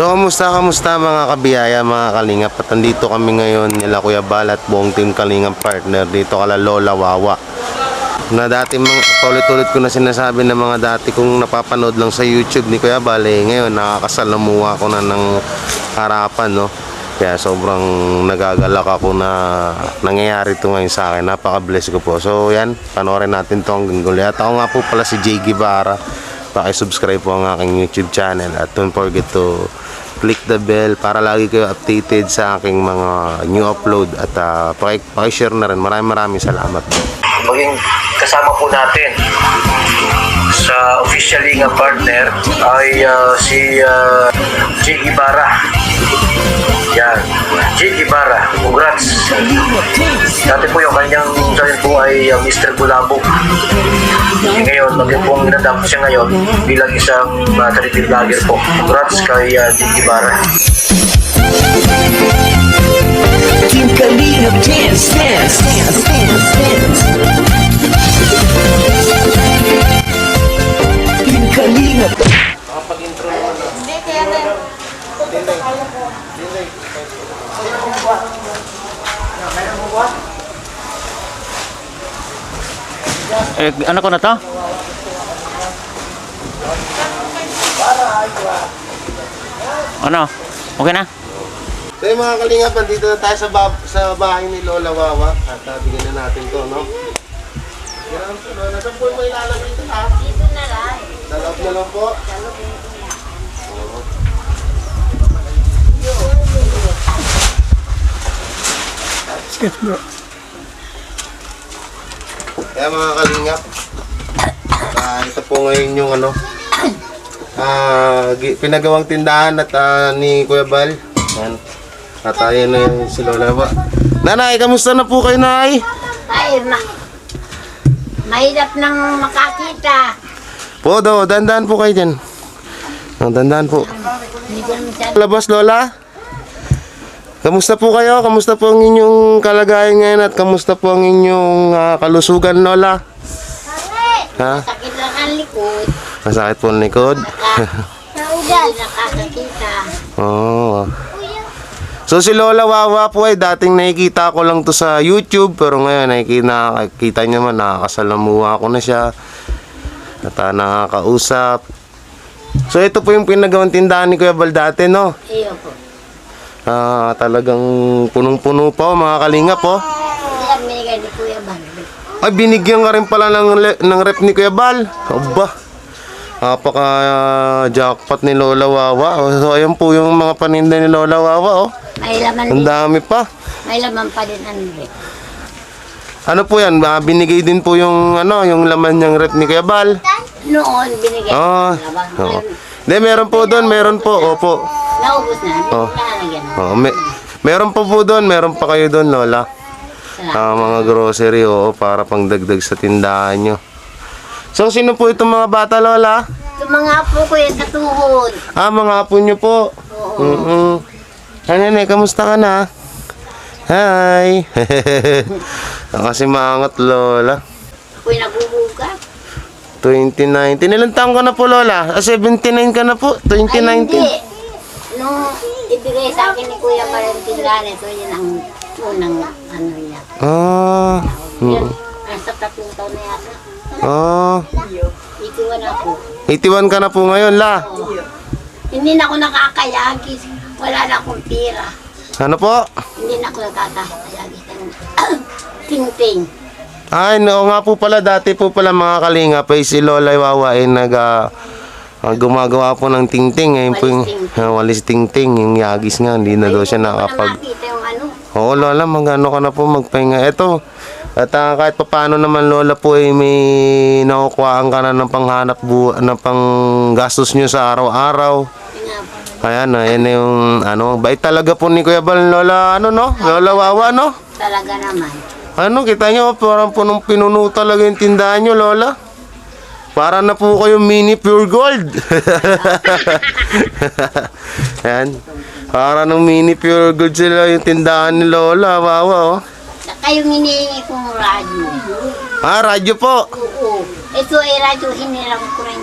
So, kamusta mga kabiyaya, mga kalingap? At andito kami ngayon nila Kuya Bal at buong team Kalingap partner dito kala Lola Wawa. Na dati paulit-ulit ko na sinasabi na mga dati kong napapanood lang sa YouTube ni Kuya Bal, ngayon nakakasalamuha ko na ng harapan, no? Kaya sobrang nagagalak ako na nangyayari ito ngayon sa akin. Napaka-bless ko po. So yan, panoorin natin ito hanggang guli. At ako nga po pala si Jay Guevara. Paki-subscribe po ang aking YouTube channel. At don't forget to click the bell para lagi kayo updated sa aking mga new upload. At paki-share na rin. Maraming salamat. Maging kasama po natin sa officially nga partner ay si Jay Guevara. Yan, Jay Guevara, congrats. Dati po yung kanyang channel po ay Mr. Bulabog. Ngayon, maging pong inadapt siya ngayon bilang isang charity vlogger po. Congrats kay Jay Guevara. Team Kalingap dance. Team Kalingap. Kapag-intro naman na. Hindi, kaya na yun. Ano ko na to? Ano? Okay na? So yung mga kalingap, dito na tayo sa bahay ni Lola Wawa. At bigyan na natin to, no? Yan po, Lola. Saan po yung may ilalagay ito, ha? Dito na lang. Sa loob na lang po. Kaya mga kalingap, ito po ngayon yung ano, pinagawang tindahan at ni Kuya Bal. Yan. At ayan na yung si Lola ba. Nanay, kamusta na po kayo, Nay? Ay, mahirap nang makakita. Po daw, dandan po kayo dyan. Dandan po. Hindi ko minsan. Labas, Lola. Kamusta po kayo? Kamusta po ang inyong kalagayan ngayon at kamusta po ang inyong kalusugan, Lola? Ha? Sakit lang ang likod. Masakit po ang likod? Hindi nakakakita. Oo. So si Lola Wawa po ay dating nakikita ko lang to sa YouTube, pero ngayon nakikita niyo man, nakakasalamuha ko na siya at nakakausap. So ito po yung pinagawang tindahan ni Kuya Bal dati, no? Iyo po. Talagang punong-puno po mga kalinga po. Yan, binigay ni Kuya Bal. Ay, binigyan ka rin pala ng rep ni Kuya Bal. Aba, napaka jackpot ni Lola Wawa. So ayan po yung mga paninda ni Lola Wawa, oh. May laman Ang din. dami pa. May laman pa din ang rep. Ano po yan? Binigay din po yung yung laman niyang rep ni Kuya Bal. Noon, binigay Ah, ng laman. oo. Hindi, meron po doon. Meron po. Opo. Naubos na. Oh. Lalagyan na. Oo, meron po doon. Meron pa kayo doon, Lola. Mga grocery, para pang dagdag sa tindahan nyo. So, sino po itong mga bata, Lola? Ito mga po ko yan sa tuhod. Mga apo nyo po. Oo. Nene, kamusta ka na? Hi! Kasi maangat, Lola. Ako'y nagubuga. 2019. Ilang taong ka na po, Lola? 79 ka na po. 2019. Ay, hindi. Nung ibigay sa akin ni Kuya Valentin ito, yun ang unang ano niya. Yun, nasa 3 taon na yata. 81 ako. 81 ka na po ngayon, La. Hindi na ako nakakayagis. Wala na akong pira. Ano po? Hindi na ako nakakayagis ng ting-ting. Ay, no, nga po pala, dati po pala mga kalinga, si Lola Wawa ay gumagawa po ng ting-ting. Ngayon po yung walis ting-ting, yung yagis nga, hindi na daw siya nakapag... Hindi ko na makita yung ano. Oo, Lola, magano ka na po magpahinga. Eto, at kahit pa paano naman, Lola po ay may nakukuhaan ka na ng panghanap ng panggastos nyo sa araw-araw. Ayan, ayan na yung bait talaga po ni Kuya Bal, Lola, Lola Wawa, no? Talaga naman. Kita nyo, parang pinuno talaga yung tindahan nyo, Lola. Para na po kayo mini pure gold. Ayan. Para ng mini pure gold sila yung tindahan ni Lola, Wawa, oh. Saka yung hinihingi kong radyo. Radyo po. Oo. Ito ay radyo, hiniram ko rin.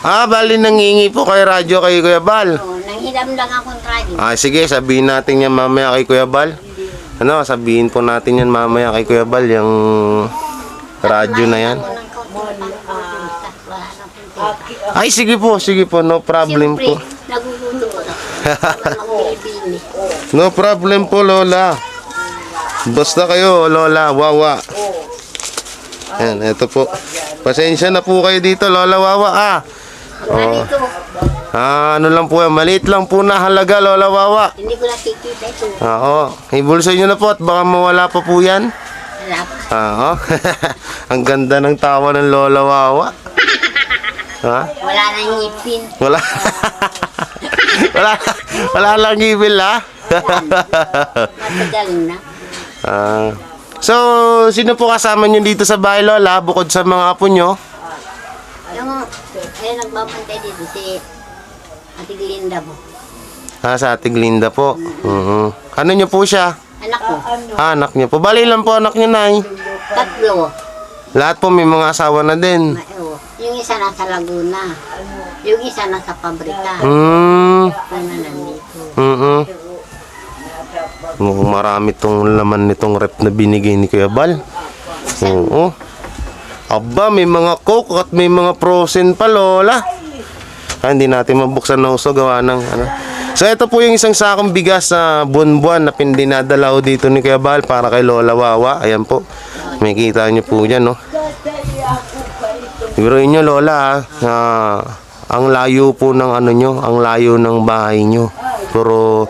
Bali nangingi po kay radyo kay Kuya Bal. Oo, nang pakialam lang akong radyo. Sige, sabihin natin yan mamaya kay Kuya Bal. Ano, sabihin po natin yan mamaya kay Kuya Bal, yung radyo na yan. Ako ng kaunti pang wala na punta. Ay, sige po, no problem po. Siyempre, nagugulo ko na. Magbibini. No problem po, Lola. Basta kayo, Lola, wawa. Yan, eto po. Pasensya na po kayo dito, Lola Wawa, Ganito, ano lang po yan, maliit lang po na halaga, Lola Wawa. hindi ko nakikita ito. Oo, ibulso nyo na po at baka mawala pa po yan. Wala pa. Oo. Ang ganda ng tawa ng Lola Wawa. Ha? Wala nang ngipin. Wala. wala lang ngipin, ha? Matagal na. So, sino po kasama nyo dito sa bahay, Lola, bukod sa mga apo nyo? Yung, nagbabantay dito si Ate Glinda po. Sa Ate Glinda po. Ano nyo po siya? Anak ko. Anak nyo po. Bali lang po anak nyo, Nay. Tatlo. Lahat po may mga asawa na din. Yung isa nasa Laguna. Yung isa nasa pabrika. Hmm. Ano nandito. Mukhang marami tong laman nitong rep na binigay ni Kuya Bal. Oo. Aba, may mga coke at may mga frozen pa, Lola. Hindi natin mabuksan na uso gawa ng ano. So ito po yung isang sakong bigas na buwan-buwan na dinadala ko dito ni Kuya Bal para kay Lola Wawa. Ayan po. May kita nyo po dyan, no? Biruin nyo, Lola, ang layo po ng ano nyo, ang layo ng bahay nyo. Pero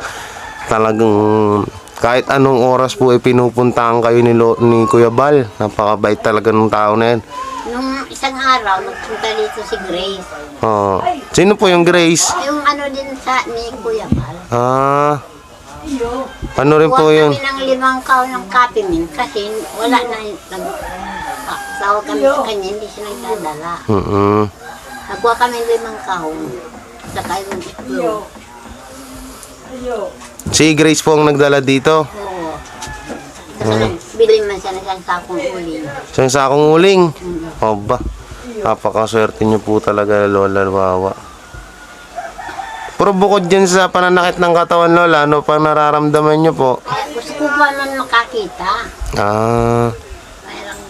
talagang kahit anong oras po pinupuntahan kayo ni Kuya Bal. Napakabait talaga ng tao na yan. Nung isang araw, nagpunta dito si Grace. Sino po yung Grace? Yung ano din sa ni Kuya Bal. Ano rin po Huwag yun? kami ng 5 kaw ng kapimin kasi wala na tawag kami sa kanya, hindi siya nagdadala. Nakuha kami 5 kaw. Saka yung itlog. Si Grace po ang nagdala dito. Oo. Bili man siya ng isang sakong uling. Isang sakong uling. Oba. Napakaswerte niyo po talaga, Lola Wawa. Pero bukod dyan sa pananakit ng katawan, Lola, ano pa nararamdaman niyo po? Kaya gusto ko pa man makakita. Mayroong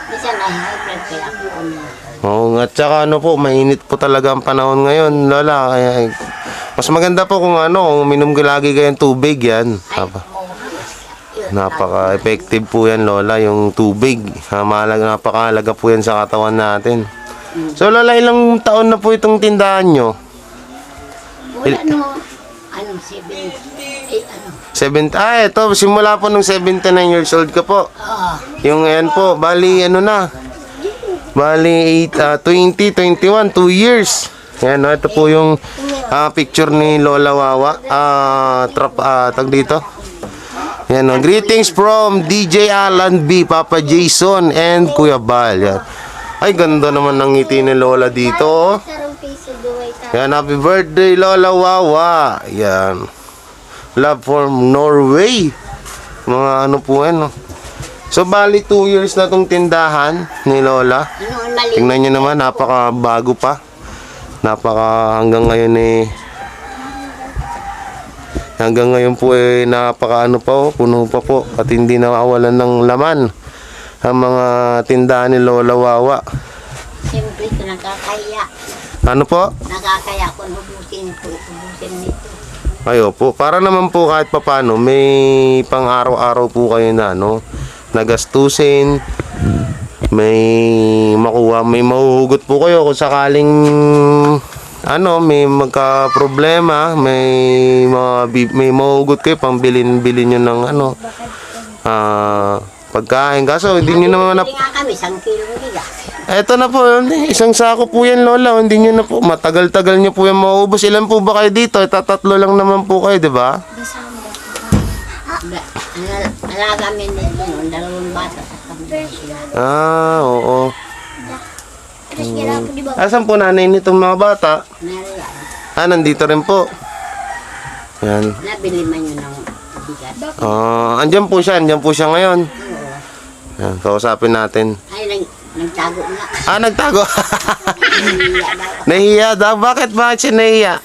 isa na high blood kaya ako na. Oo, at saka ano po, mainit po talaga ang panahon ngayon, Lola. Kaya mas maganda po kung ano, kung minom lagi kayong tubig yan. Napaka-effective po yan, Lola, yung tubig. Napakahalaga po yan sa katawan natin. So, Lola, ilang taon na po itong tindahan nyo? Wala ano, 7, 8, Ito, simula po nung 79 years old ka po. Yung yan po, bali, ano na? Bali, 20, 21, 2 years. Yan, ito po yung picture ni Lola Wawa. Tag dito. Yan, greetings from DJ Alan B, Papa Jason, and Kuya Bal. Yan. Ay, ganda naman ng ngiti ni Lola dito. Yan, happy birthday, Lola Wawa. Yan. Love from Norway. Mga ano po yan, no? So, bali 2 years na tong tindahan ni Lola. Tingnan nyo naman, napaka-bago pa. Hanggang ngayon po napaka-ano pa, puno pa po. At hindi nawawalan ng laman ang mga tindahan ni Lola Wawa. Siyempre, nakakaya. Ano po? Nakakaya kung ubusin nito. Ayo po, para naman po kahit papano, may pang araw-araw po kayo na, no? Nagastusin, may makuha, may mahuhugot po kayo kung sakaling may magka-problema, may mahuhugot kayo pambilin nyo ng pagkain. Kaso hindi nyo naman Hindi nga kami, 1 kilong bigas. Eto na po, isang sako po yan, Lola. Hindi nyo na po, matagal-tagal nyo po yan maubos. Ilan po ba kayo dito? Tatatlo lang naman po kayo, di ba? Alaga kami nito, 2 bata sa kami. Oo. Asan po nanay nitong mga bata? Nariyan. Nandito rin po. Yan. Nabili man yun ng bigas. Andyan po siya ngayon. Oo. Yan, kausapin natin. Ay, nagtago na. Nagtago. Nahiya daw. Nahiya daw. Bakit siya nahiya?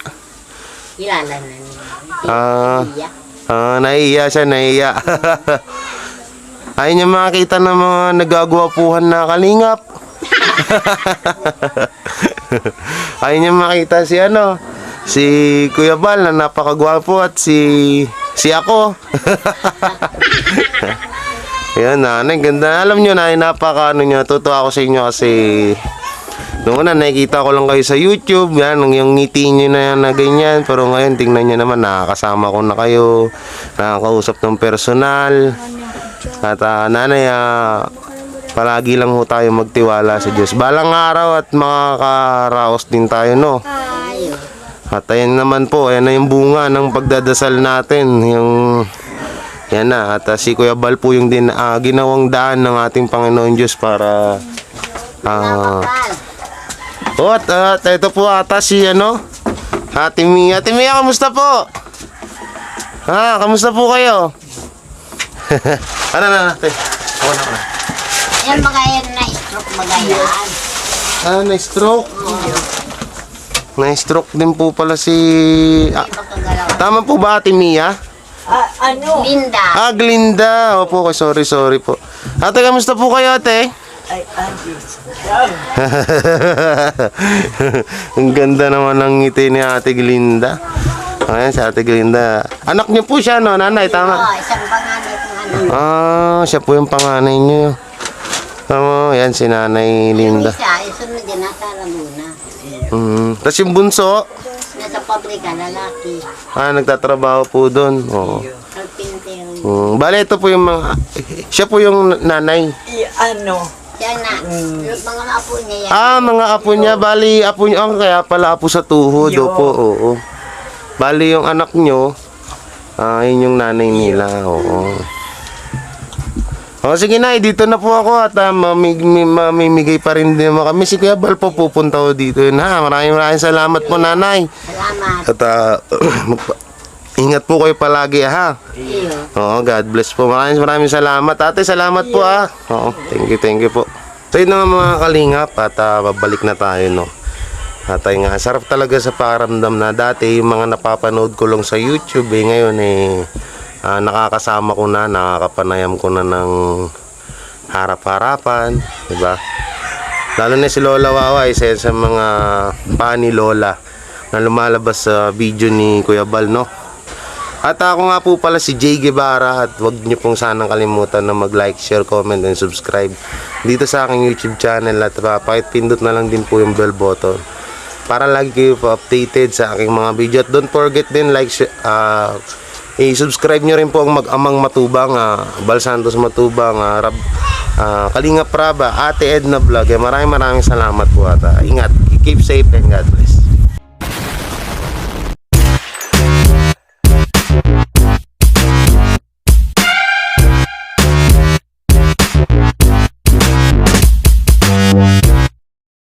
Kilala na niya. Ah. Iya. Naiiya siya, naiiya. Ayaw niya makakita ng mga nagagwapuhan na kalingap. Ayaw niya makita si si Kuya Bal na napakagwapo at si ako. Yan, nanay, ganda. Alam niyo na, niyo, tutuwa ako sa inyo kasi noong una nakikita ko lang kayo sa YouTube, yan, yung ngiti niyo na yan na ganyan, pero ngayon tingnan niyo naman, nakakasama ko na kayo, nakakausap ng personal. At nanay, palagi lang ho tayo magtiwala sa Diyos. Balang araw at makakaraos din tayo, no? Ayun. At ayan naman po, ayan na yung bunga ng pagdadasal natin. Yan na, at si Kuya Bal po yung ginawang daan ng ating Panginoon Diyos para... Kapal. at ito po ata si Ate Mia. Ate Mia, kamusta po? Kamusta po kayo? Ano, ate? Ako na. Yan mga yan na-stroke mga yan. Na-stroke? Na-stroke din po pala si... Hindi makagalaw. Tama po ba, Ate Mia? Linda. Glinda. Opo, sorry po. Ate, kamusta po kayo, ate? Ang ganda naman ng ngiti ni Ate Glinda. Ayan, si Ate Glinda. Anak niyo po siya, no, nanay? Tama? Isang panganay kung Siya po yung panganay niyo. Tama, yan si Nanay Linda. Isa, isunod din nasa Laguna. Tapos yung bunso, Nasa pabrika, lalaki. nagtatrabaho po doon. Oo. Carpintero. Bale, ito po yung mga... Siya po yung nanay. Yan na. Mga apo niya yan. Mga apo niya. Bali, apo niya. Kaya pala apo sa tuhod. Opo, oo. Bali, yung anak niyo, yun yung nanay nila. Oo. Sige na, dito na po ako at mamimigay pa rin din kami. Si Kuya Bal po pupunta ko dito. Maraming salamat po, nanay. Salamat. At ingat po kayo palagi, ha? Iyo. Oo, God bless po. Maraming salamat. Ate, salamat po, ha? Oo, thank you po. So, yun na mga kalingap at babalik na tayo, no? At ay nga, sarap talaga sa pakiramdam na dati yung mga napapanood ko lang sa YouTube, ngayon nakakasama ko na, nakakapanayam ko na ng harap-harapan, diba? Lalo na si Lola Wawa, isa sa mga pani Lola na lumalabas sa video ni Kuya Bal, no? At ako nga po pala si Jay Guevara at wag niyo pong sanang kalimutan na mag-like, share, comment, and subscribe dito sa aking YouTube channel at pakipindot na lang din po yung bell button para lagi kayo updated sa aking mga video. At don't forget din i-subscribe nyo rin po ang Mag-amang Matubang, Bal Santos Matubang, Kalingap Praba, Ate Edna Vlog. Maraming salamat po at ingat, keep safe and God bless.